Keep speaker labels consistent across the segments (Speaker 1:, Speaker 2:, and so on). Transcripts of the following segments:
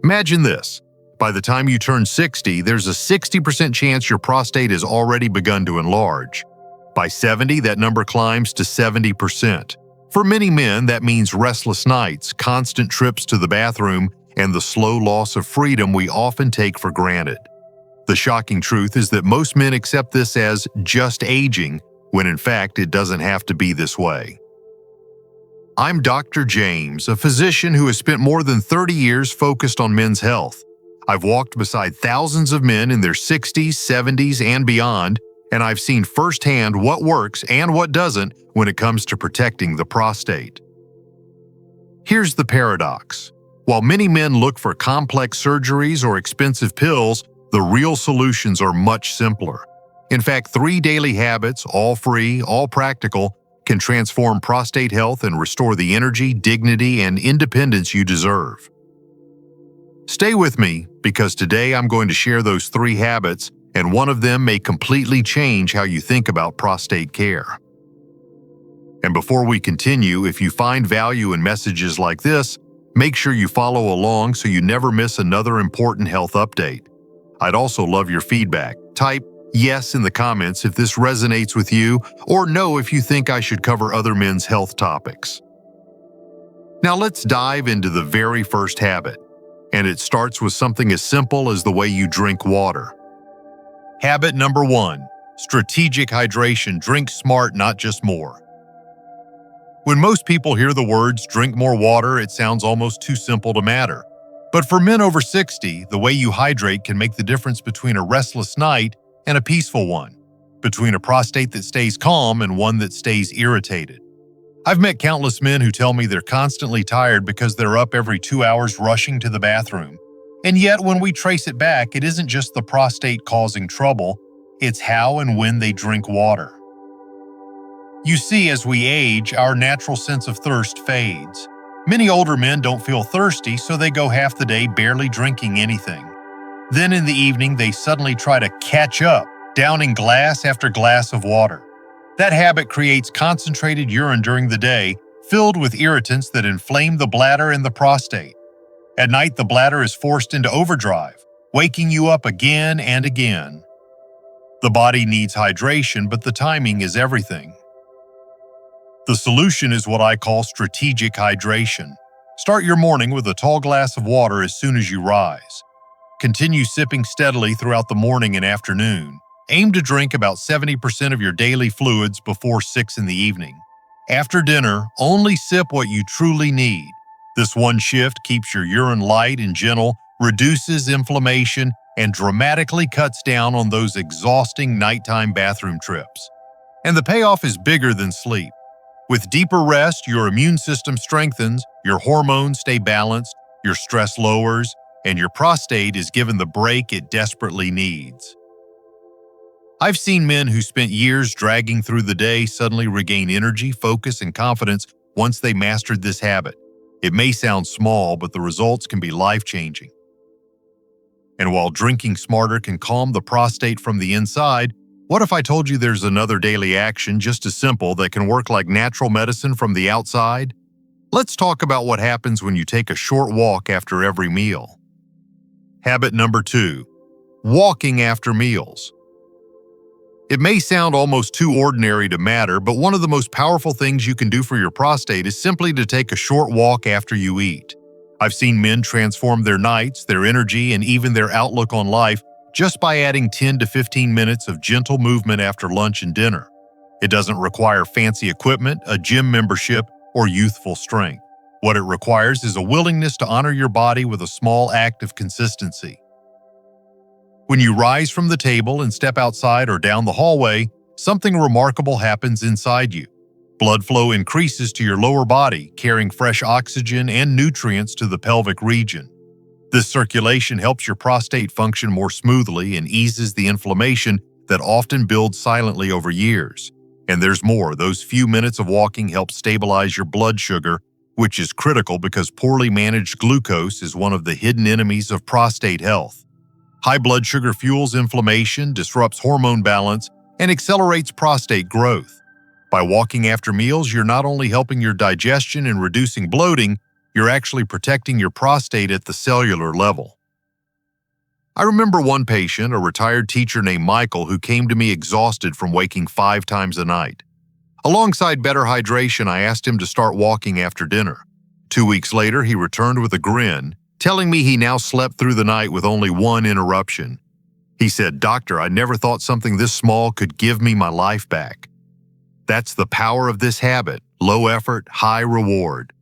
Speaker 1: Imagine this. By the time you turn 60, there's a 60% chance your prostate has already begun to enlarge. By 70, that number climbs to 70%. For many men, that means restless nights, constant trips to the bathroom, and the slow loss of freedom we often take for granted. The shocking truth is that most men accept this as just aging, when in fact it doesn't have to be this way. I'm Dr. James, a physician who has spent more than 30 years focused on men's health. I've walked beside thousands of men in their 60s, 70s, and beyond, and I've seen firsthand what works and what doesn't when it comes to protecting the prostate. Here's the paradox. While many men look for complex surgeries or expensive pills, the real solutions are much simpler. In fact, 3 daily habits, all free, all practical, can transform prostate health and restore the energy, dignity, and independence you deserve. Stay with me, because today I'm going to share those 3 habits, and one of them may completely change how you think about prostate care. And before we continue, if you find value in messages like this, make sure you follow along so you never miss another important health update. I'd also love your feedback. Type yes in the comments if this resonates with you, or no if you think I should cover other men's health topics. Now let's dive into the very first habit, and it starts with something as simple as the way you drink water. Habit number 1, strategic hydration. Drink smart, not just more. When most people hear the words drink more water, it sounds almost too simple to matter. But for men over 60, the way you hydrate can make the difference between a restless night and a peaceful one, between a prostate that stays calm and one that stays irritated. I've met countless men who tell me they're constantly tired because they're up every 2 hours rushing to the bathroom. And yet, when we trace it back, it isn't just the prostate causing trouble, it's how and when they drink water. You see, as we age, our natural sense of thirst fades. Many older men don't feel thirsty, so they go half the day barely drinking anything. Then in the evening, they suddenly try to catch up, downing glass after glass of water. That habit creates concentrated urine during the day, filled with irritants that inflame the bladder and the prostate. At night, the bladder is forced into overdrive, waking you up again and again. The body needs hydration, but the timing is everything. The solution is what I call strategic hydration. Start your morning with a tall glass of water as soon as you rise. Continue sipping steadily throughout the morning and afternoon. Aim to drink about 70% of your daily fluids before 6 in the evening. After dinner, only sip what you truly need. This one shift keeps your urine light and gentle, reduces inflammation, and dramatically cuts down on those exhausting nighttime bathroom trips. And the payoff is bigger than sleep. With deeper rest, your immune system strengthens, your hormones stay balanced, your stress lowers, and your prostate is given the break it desperately needs. I've seen men who spent years dragging through the day suddenly regain energy, focus, and confidence once they mastered this habit. It may sound small, but the results can be life-changing. And while drinking smarter can calm the prostate from the inside, what if I told you there's another daily action just as simple that can work like natural medicine from the outside? Let's talk about what happens when you take a short walk after every meal. Habit number 2, walking after meals. It may sound almost too ordinary to matter, but one of the most powerful things you can do for your prostate is simply to take a short walk after you eat. I've seen men transform their nights, their energy, and even their outlook on life just by adding 10 to 15 minutes of gentle movement after lunch and dinner. It doesn't require fancy equipment, a gym membership, or youthful strength. What it requires is a willingness to honor your body with a small act of consistency. When you rise from the table and step outside or down the hallway, something remarkable happens inside you. Blood flow increases to your lower body, carrying fresh oxygen and nutrients to the pelvic region. This circulation helps your prostate function more smoothly and eases the inflammation that often builds silently over years. And there's more. Those few minutes of walking help stabilize your blood sugar, which is critical because poorly managed glucose is one of the hidden enemies of prostate health. High blood sugar fuels inflammation, disrupts hormone balance, and accelerates prostate growth. By walking after meals, you're not only helping your digestion and reducing bloating, You're actually protecting your prostate at the cellular level. I remember one patient, a retired teacher named Michael, who came to me exhausted from waking 5 times a night. Alongside better hydration, I asked him to start walking after dinner. 2 weeks later, he returned with a grin, telling me he now slept through the night with only one interruption. He said, "Doctor, I never thought something this small could give me my life back." That's the power of this habit: low effort, high reward.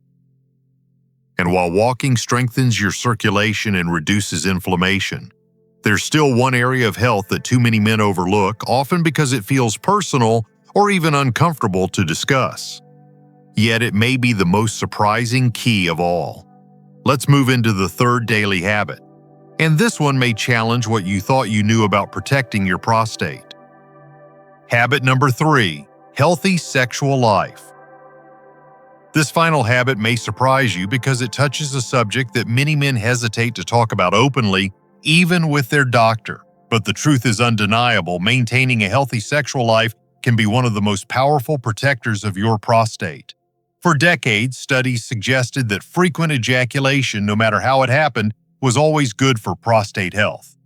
Speaker 1: And while walking strengthens your circulation and reduces inflammation, there's still one area of health that too many men overlook, often because it feels personal or even uncomfortable to discuss. Yet it may be the most surprising key of all. Let's move into the third daily habit. And this one may challenge what you thought you knew about protecting your prostate. Habit number 3, healthy sexual life. This final habit may surprise you because it touches a subject that many men hesitate to talk about openly, even with their doctor. But the truth is undeniable: maintaining a healthy sexual life can be one of the most powerful protectors of your prostate. For decades, studies suggested that frequent ejaculation, no matter how it happened, was always good for prostate health.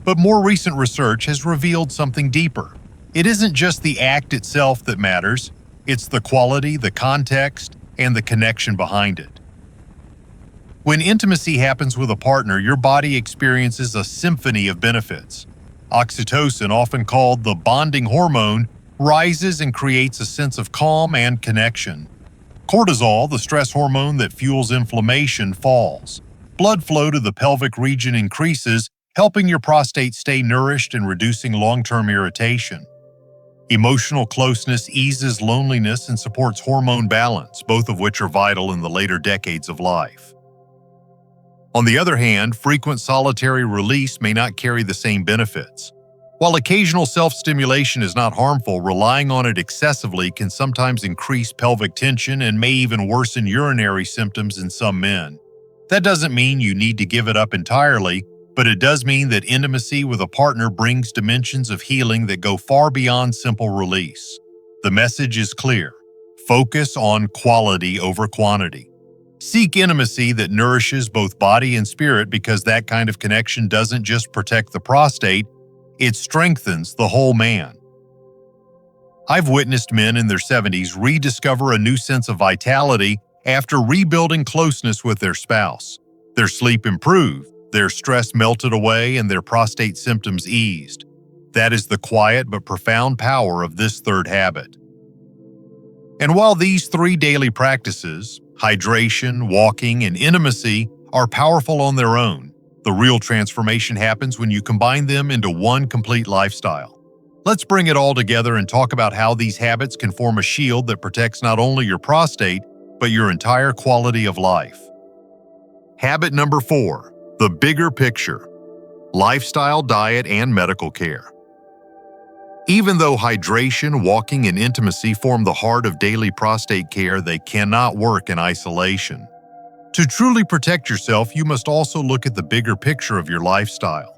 Speaker 1: But more recent research has revealed something deeper. It isn't just the act itself that matters, it's the quality, the context, and the connection behind it. When intimacy happens with a partner, your body experiences a symphony of benefits. Oxytocin, often called the bonding hormone, rises and creates a sense of calm and connection. Cortisol, the stress hormone that fuels inflammation, falls. Blood flow to the pelvic region increases, helping your prostate stay nourished and reducing long-term irritation. Emotional closeness eases loneliness and supports hormone balance, both of which are vital in the later decades of life. On the other hand, frequent solitary release may not carry the same benefits. While occasional self-stimulation is not harmful, relying on it excessively can sometimes increase pelvic tension and may even worsen urinary symptoms in some men. That doesn't mean you need to give it up entirely, but it does mean that intimacy with a partner brings dimensions of healing that go far beyond simple release. The message is clear: focus on quality over quantity. Seek intimacy that nourishes both body and spirit, because that kind of connection doesn't just protect the prostate, it strengthens the whole man. I've witnessed men in their 70s rediscover a new sense of vitality after rebuilding closeness with their spouse. Their sleep improved, their stress melted away, and their prostate symptoms eased. That is the quiet but profound power of this third habit. And while these 3 daily practices, hydration, walking, and intimacy, are powerful on their own, the real transformation happens when you combine them into one complete lifestyle. Let's bring it all together and talk about how these habits can form a shield that protects not only your prostate, but your entire quality of life. Habit number 4, the bigger picture: lifestyle, diet, and medical care. Even though hydration, walking, and intimacy form the heart of daily prostate care, they cannot work in isolation. To truly protect yourself, you must also look at the bigger picture of your lifestyle.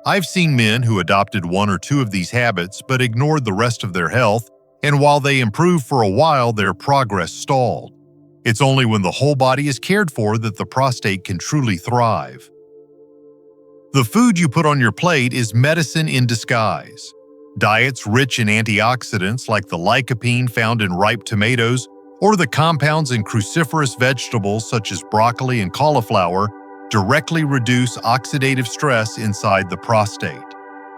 Speaker 1: I've seen men who adopted 1 or 2 of these habits but ignored the rest of their health, and while they improved for a while, their progress stalled. It's only when the whole body is cared for that the prostate can truly thrive. The food you put on your plate is medicine in disguise. Diets rich in antioxidants like the lycopene found in ripe tomatoes, or the compounds in cruciferous vegetables such as broccoli and cauliflower, directly reduce oxidative stress inside the prostate.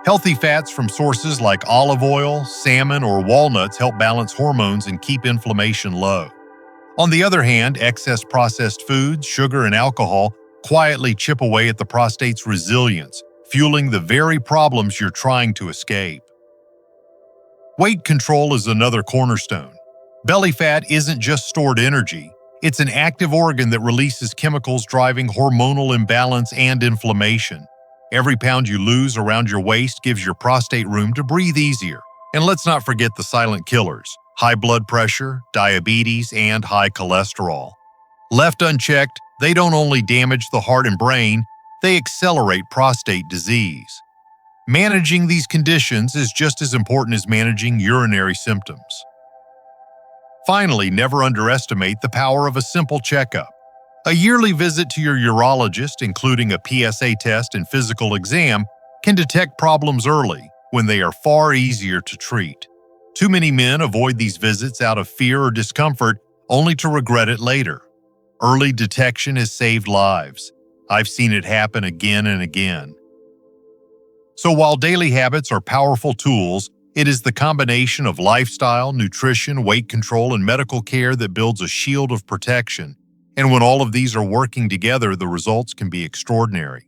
Speaker 1: Healthy fats from sources like olive oil, salmon, or walnuts help balance hormones and keep inflammation low. On the other hand, excess processed foods, sugar, and alcohol quietly chip away at the prostate's resilience, fueling the very problems you're trying to escape. Weight control is another cornerstone. Belly fat isn't just stored energy, it's an active organ that releases chemicals driving hormonal imbalance and inflammation. Every pound you lose around your waist gives your prostate room to breathe easier. And let's not forget the silent killers: high blood pressure, diabetes, and high cholesterol. Left unchecked, they don't only damage the heart and brain, they accelerate prostate disease. Managing these conditions is just as important as managing urinary symptoms. Finally, never underestimate the power of a simple checkup. A yearly visit to your urologist, including a PSA test and physical exam, can detect problems early when they are far easier to treat. Too many men avoid these visits out of fear or discomfort, only to regret it later. Early detection has saved lives. I've seen it happen again and again. So while daily habits are powerful tools, it is the combination of lifestyle, nutrition, weight control, and medical care that builds a shield of protection. And when all of these are working together, the results can be extraordinary.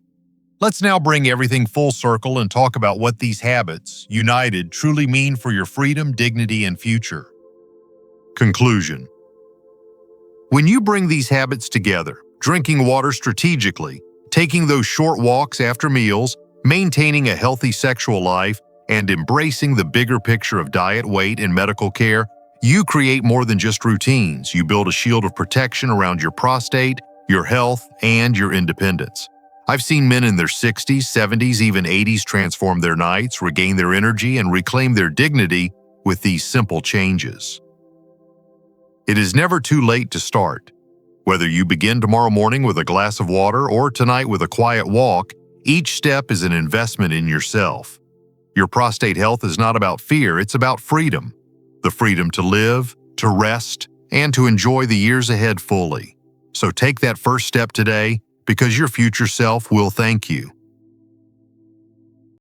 Speaker 1: Let's now bring everything full circle and talk about what these habits, united, truly mean for your freedom, dignity, and future. Conclusion. When you bring these habits together, drinking water strategically, taking those short walks after meals, maintaining a healthy sexual life, and embracing the bigger picture of diet, weight, and medical care, you create more than just routines. You build a shield of protection around your prostate, your health, and your independence. I've seen men in their 60s, 70s, even 80s transform their nights, regain their energy, and reclaim their dignity with these simple changes. It is never too late to start. Whether you begin tomorrow morning with a glass of water or tonight with a quiet walk, each step is an investment in yourself. Your prostate health is not about fear, it's about freedom. The freedom to live, to rest, and to enjoy the years ahead fully. So take that first step today, because your future self will thank you.